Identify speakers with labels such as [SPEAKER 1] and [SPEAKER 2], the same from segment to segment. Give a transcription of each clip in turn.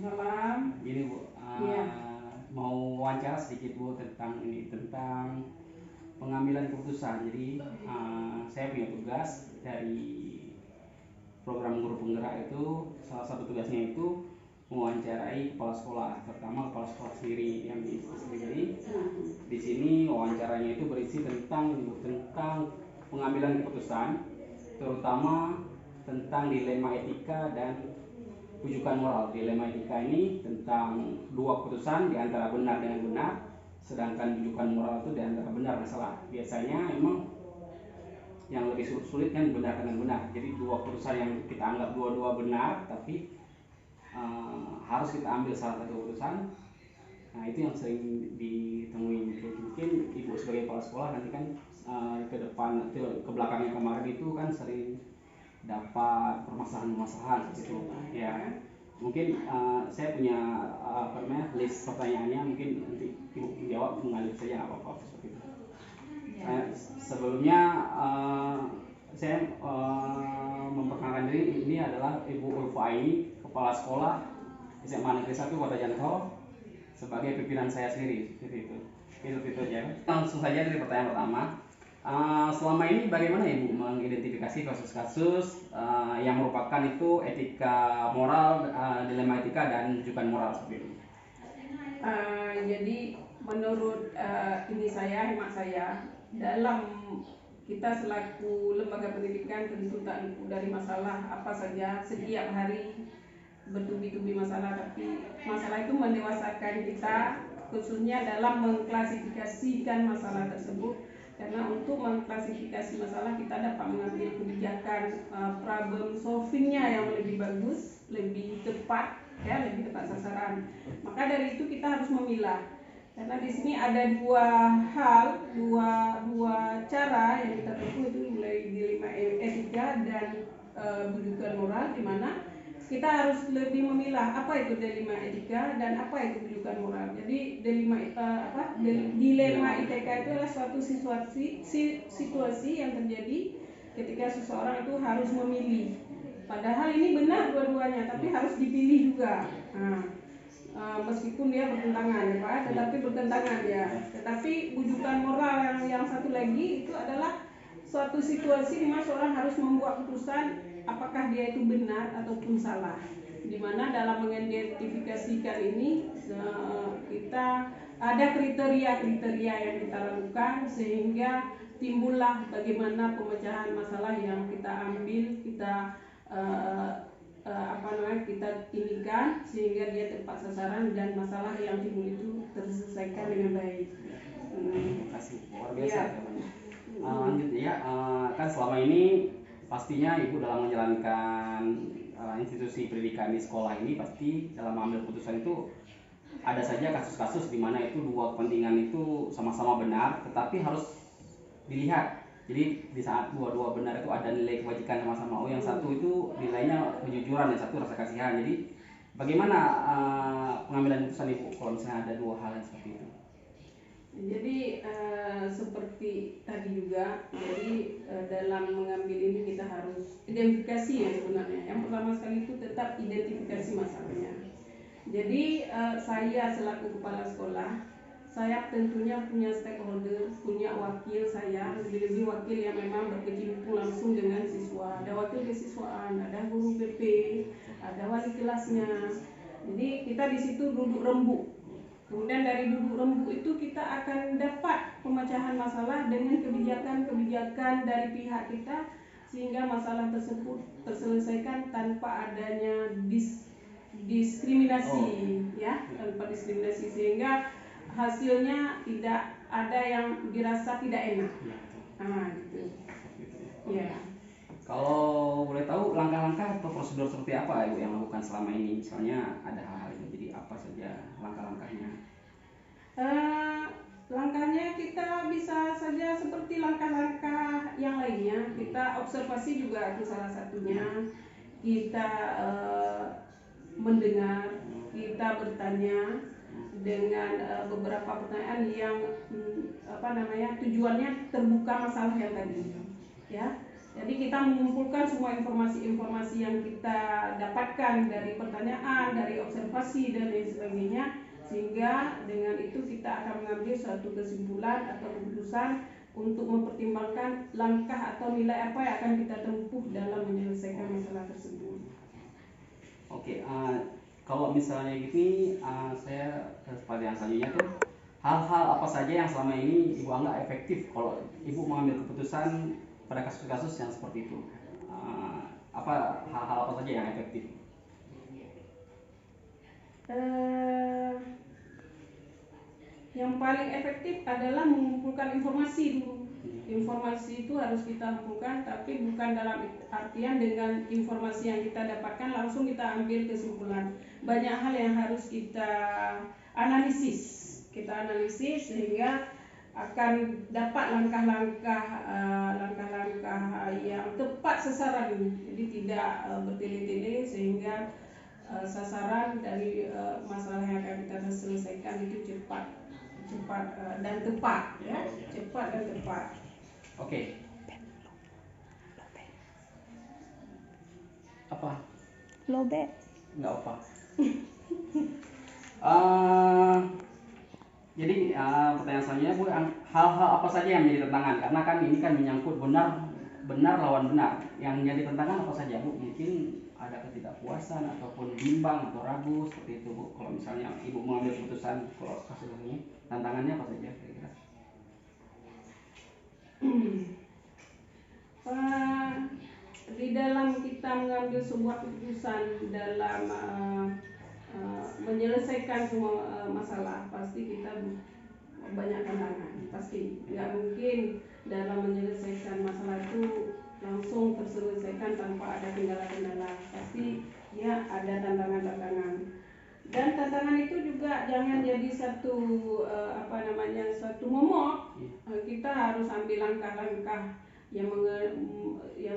[SPEAKER 1] Salam.
[SPEAKER 2] Gini Bu,
[SPEAKER 1] Iya.
[SPEAKER 2] mau wawancara sedikit Bu tentang pengambilan keputusan. Jadi saya punya tugas dari program guru penggerak itu, salah satu tugasnya itu mewawancarai kepala sekolah, terutama kepala sekolah sendiri yang di jadi di sini wawancaranya itu berisi tentang pengambilan keputusan, terutama tentang dilema etika dan rujukan moral. Dilema etika ini tentang dua keputusan di antara benar dengan benar, sedangkan rujukan moral itu di antara benar dan salah. Biasanya emang yang lebih sulit kan benar dengan benar. Jadi dua keputusan yang kita anggap dua-dua benar, tapi harus kita ambil salah satu keputusan. Nah itu yang sering ditemui. Mungkin ibu sebagai kepala sekolah nanti kan ke depan, ke belakangnya kemarin itu kan sering dapat permasalahan-permasalahan gitu ya. Mungkin saya punya list pertanyaannya, mungkin nanti ibu menjawab mengalir saja nggak apa-apa seperti itu. Sebelumnya saya memperkenalkan diri, ini adalah Ibu Ulfa ini, kepala sekolah SMA Negeri 1 Kota Janto, sebagai pimpinan saya sendiri seperti itu. Itu aja. Langsung saja dari pertanyaan pertama. Selama ini bagaimana Ibu mengidentifikasi kasus-kasus yang merupakan itu etika moral, dilema etika dan rujukan moral seperti itu?
[SPEAKER 1] Jadi menurut ini saya, hemat saya, dalam kita selaku lembaga pendidikan tentu tak luput dari masalah apa saja setiap hari, bertubi-tubi masalah, tapi masalah itu mendewasakan kita khususnya dalam mengklasifikasikan masalah tersebut, karena untuk mengklasifikasi masalah kita dapat mengambil kebijakan problem solvingnya yang lebih bagus, lebih tepat, ya, lebih tepat sasaran. Maka dari itu kita harus memilah, karena di sini ada dua hal, dua cara yang kita tempuh, itu mulai dilema etika dan bujukan moral, di mana kita harus lebih memilah apa itu dilema etika dan apa itu bujukan moral. Jadi dilema etika itu adalah suatu situasi yang terjadi ketika seseorang itu harus memilih. Padahal ini benar dua-duanya, tapi harus dipilih juga. Meskipun dia bertentangan, ya Pak, tetapi bertentangan ya. Tetapi bujukan moral yang satu lagi itu adalah suatu situasi di mana seorang harus membuat keputusan apakah dia itu benar ataupun salah. Di mana dalam mengidentifikasikan ini kita ada kriteria-kriteria yang kita lakukan sehingga timbullah bagaimana pemecahan masalah yang kita ambil, kita inikan sehingga dia tepat sasaran dan masalah yang timbul itu terselesaikan dengan baik.
[SPEAKER 2] Terima kasih, luar biasa ya. Lanjut ya, kan selama ini pastinya Ibu dalam menjalankan institusi pendidikan di sekolah ini, pasti dalam mengambil keputusan itu ada saja kasus-kasus di mana itu dua kepentingan itu sama-sama benar, tetapi harus dilihat. Jadi di saat dua-dua benar itu ada nilai kebajikan sama-sama. Oh, yang satu itu nilainya kejujuran, yang satu rasa kasihan. Jadi bagaimana pengambilan keputusan Ibu kalau misalnya ada dua hal yang seperti itu?
[SPEAKER 1] Jadi seperti tadi juga, jadi dalam mengambil ini kita harus identifikasi ya sebenarnya. Yang pertama sekali itu tetap identifikasi masalahnya. Jadi saya selaku kepala sekolah, saya tentunya punya stakeholder, punya wakil saya, lebih-lebih wakil yang memang berkecimpung langsung dengan siswa. Ada wakil kesiswaan, ada guru PP, ada wali kelasnya. Jadi kita di situ duduk rembuk. Kemudian dari duduk rembuk itu kita akan dapat pemecahan masalah dengan kebijakan-kebijakan dari pihak kita, sehingga masalah tersebut terselesaikan tanpa adanya diskriminasi, ya, tanpa diskriminasi, sehingga hasilnya tidak ada yang dirasa tidak enak. Gitu. Ya.
[SPEAKER 2] Kalau boleh tahu langkah-langkah atau prosedur seperti apa Ibu yang lakukan selama ini? Misalnya ada hal-hal itu, jadi apa saja langkah-langkahnya?
[SPEAKER 1] Langkahnya kita bisa saja seperti langkah-langkah yang lainnya. Kita observasi juga itu salah satunya. Kita mendengar, kita bertanya dengan beberapa pertanyaan yang tujuannya terbuka masalah yang tadi, ya. Jadi kita mengumpulkan semua informasi-informasi yang kita dapatkan dari pertanyaan, dari observasi dan lain sebagainya, sehingga dengan itu kita akan mengambil suatu kesimpulan atau keputusan untuk mempertimbangkan langkah atau nilai apa yang akan kita tempuh dalam menyelesaikan masalah tersebut.
[SPEAKER 2] Oke, kalau misalnya gini, saya pada yang selanjutnya tuh hal-hal apa saja yang selama ini Ibu anggap efektif kalau Ibu mengambil keputusan pada kasus-kasus yang seperti itu? Apa hal-hal apa saja yang efektif?
[SPEAKER 1] Yang paling efektif adalah mengumpulkan informasi dulu. Informasi itu harus kita kumpulkan, tapi bukan dalam artian dengan informasi yang kita dapatkan langsung kita ambil kesimpulan. Banyak hal yang harus kita analisis. Kita analisis sehingga akan dapat langkah-langkah yang tepat sasaran. Jadi tidak bertele-tele sehingga sasaran dari masalah yang akan kita selesaikan itu cepat dan tepat, ya, cepat dan tepat.
[SPEAKER 2] Oke. Apa?
[SPEAKER 3] Lobe.
[SPEAKER 2] Nggak apa. Jadi pertanyaan selanjutnya Bu, hal-hal apa saja yang menjadi tantangan? Karena kan ini kan menyangkut benar lawan benar. Yang menjadi tantangan apa saja Bu? Mungkin ada ketidakpuasan ataupun bimbang atau ragu seperti itu Bu. Kalau misalnya Ibu mengambil keputusan kalau kasus ini, tantangannya apa saja kira-kira?
[SPEAKER 1] Di dalam kita mengambil sebuah keputusan dalam menyelesaikan semua masalah, pasti kita banyak tantangan. Pasti nggak mungkin dalam menyelesaikan masalah itu langsung terselesaikan tanpa ada kendala-kendala. Pasti ya ada tantangan-tantangan. Dan tantangan itu juga jangan jadi satu satu momok. Kita harus ambil langkah-langkah yang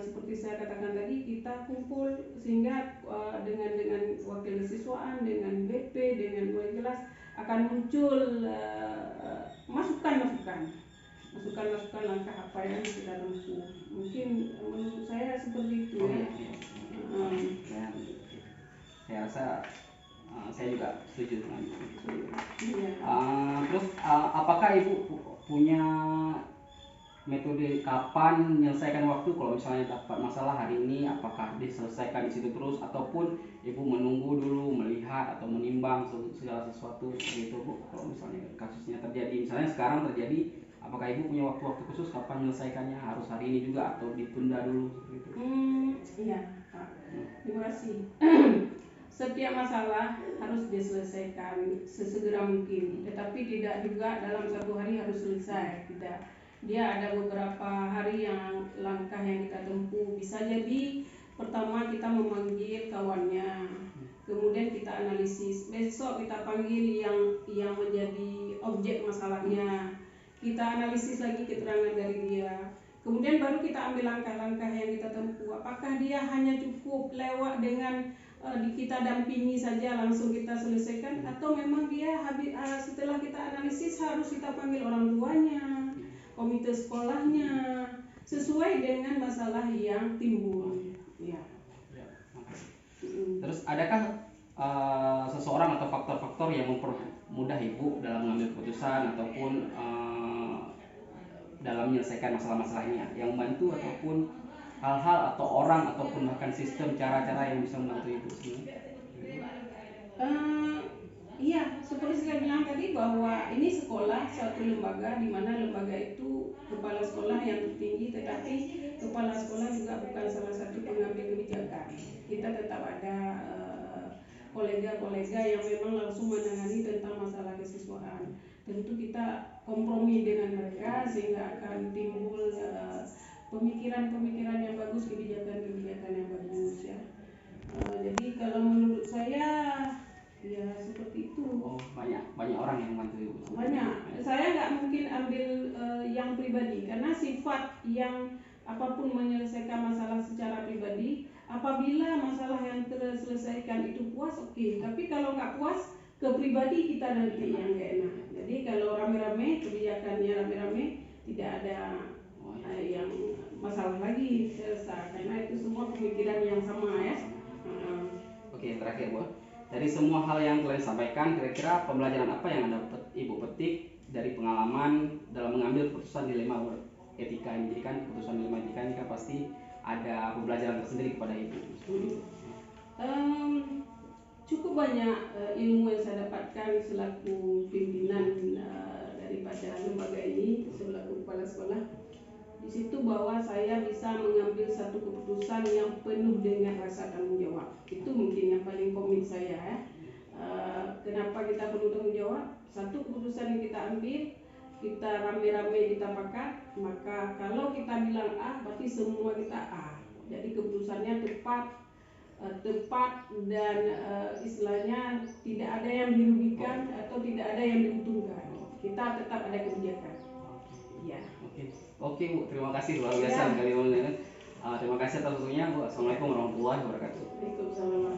[SPEAKER 1] seperti saya katakan tadi, kita kumpul sehingga dengan wakil siswaan, dengan BP, dengan mulai kelas akan muncul masukan-masukan langkah apa yang kita tempuh. Mungkin menurut saya seperti itu.
[SPEAKER 2] Saya rasa saya juga setuju dengan itu.
[SPEAKER 1] Iya.
[SPEAKER 2] Terus apakah Ibu punya metode kapan menyelesaikan waktu kalau misalnya dapat masalah hari ini, apakah diselesaikan di situ terus ataupun Ibu menunggu dulu melihat atau menimbang segala sesuatu seperti itu Bu? Kalau misalnya kasusnya terjadi, misalnya sekarang terjadi, apakah Ibu punya waktu-waktu khusus kapan menyelesaikannya, harus hari ini juga atau ditunda dulu seperti itu?
[SPEAKER 1] Iya Pak, terima kasih. Setiap masalah harus diselesaikan sesegera mungkin, tetapi tidak juga dalam satu hari harus selesai. Tidak. Dia ada beberapa hari yang langkah yang kita tempuh. Bisa jadi pertama kita memanggil kawannya, kemudian kita analisis. Besok kita panggil yang menjadi objek masalahnya. Kita analisis lagi keterangan dari dia. Kemudian baru kita ambil langkah-langkah yang kita tempuh. Apakah dia hanya cukup lewat dengan kita dampingi saja langsung kita selesaikan, atau memang dia setelah kita analisis harus kita panggil orang tuanya, komite sekolahnya, sesuai dengan masalah yang timbul. Ya.
[SPEAKER 2] Terus adakah seseorang atau faktor-faktor yang mempermudah Ibu dalam mengambil keputusan ataupun dalam menyelesaikan masalah-masalahnya, yang membantu ataupun hal-hal atau orang ataupun bahkan sistem cara-cara yang bisa membantu Ibu sebenarnya?
[SPEAKER 1] Iya, seperti saya bilang tadi bahwa ini sekolah, suatu lembaga di mana lembaga itu kepala sekolah yang tertinggi, tetapi kepala sekolah juga bukan salah satu pengambil kebijakan. Kita tetap ada kolega-kolega yang memang langsung menangani tentang masalah kesiswaan. Tentu kita kompromi dengan mereka sehingga akan timbul pemikiran-pemikiran yang bagus, kebijakan-kebijakan yang bagus, ya. Jadi kalau menurut saya ya seperti itu.
[SPEAKER 2] Banyak orang yang membantu Ibu.
[SPEAKER 1] Banyak. Saya nggak mungkin ambil yang pribadi karena sifat yang apapun menyelesaikan masalah secara pribadi. Apabila masalah yang terselesaikan itu puas, oke. Tapi kalau nggak puas, ke pribadi kita nanti yang nggak enak. Jadi kalau rame-rame, kebijakannya rame-rame, tidak ada yang masalah lagi, karena itu semua pemikiran yang sama ya.
[SPEAKER 2] Oke, yang terakhir Bu, dari semua hal yang kalian sampaikan, kira-kira pembelajaran apa yang Ibu petik dari pengalaman dalam mengambil keputusan dilema etika ini? Jadi kan keputusan dilema etika ini kan pasti ada pembelajaran tersendiri kepada Ibu.
[SPEAKER 1] Cukup banyak ilmu yang saya dapatkan selaku pimpinan daripada lembaga ini, selaku kepala sekolah. Di situ bahwa saya bisa mengambil satu keputusan yang penuh dengan rasa tanggung jawab. Itu mungkin yang paling komit saya ya. Kenapa kita perlu tanggung jawab? Satu keputusan yang kita ambil, kita rame-rame kita pakat, maka kalau kita bilang A, berarti semua kita A. Jadi keputusannya tepat dan istilahnya tidak ada yang dirugikan atau tidak ada yang diuntungkan. Kita tetap ada kebijakan. Ya.
[SPEAKER 2] Oke Bu, terima kasih luar biasa sekali Bu. Terima kasih atas waktunya Bu. Assalamualaikum warahmatullahi wabarakatuh.
[SPEAKER 1] Waalaikumsalam.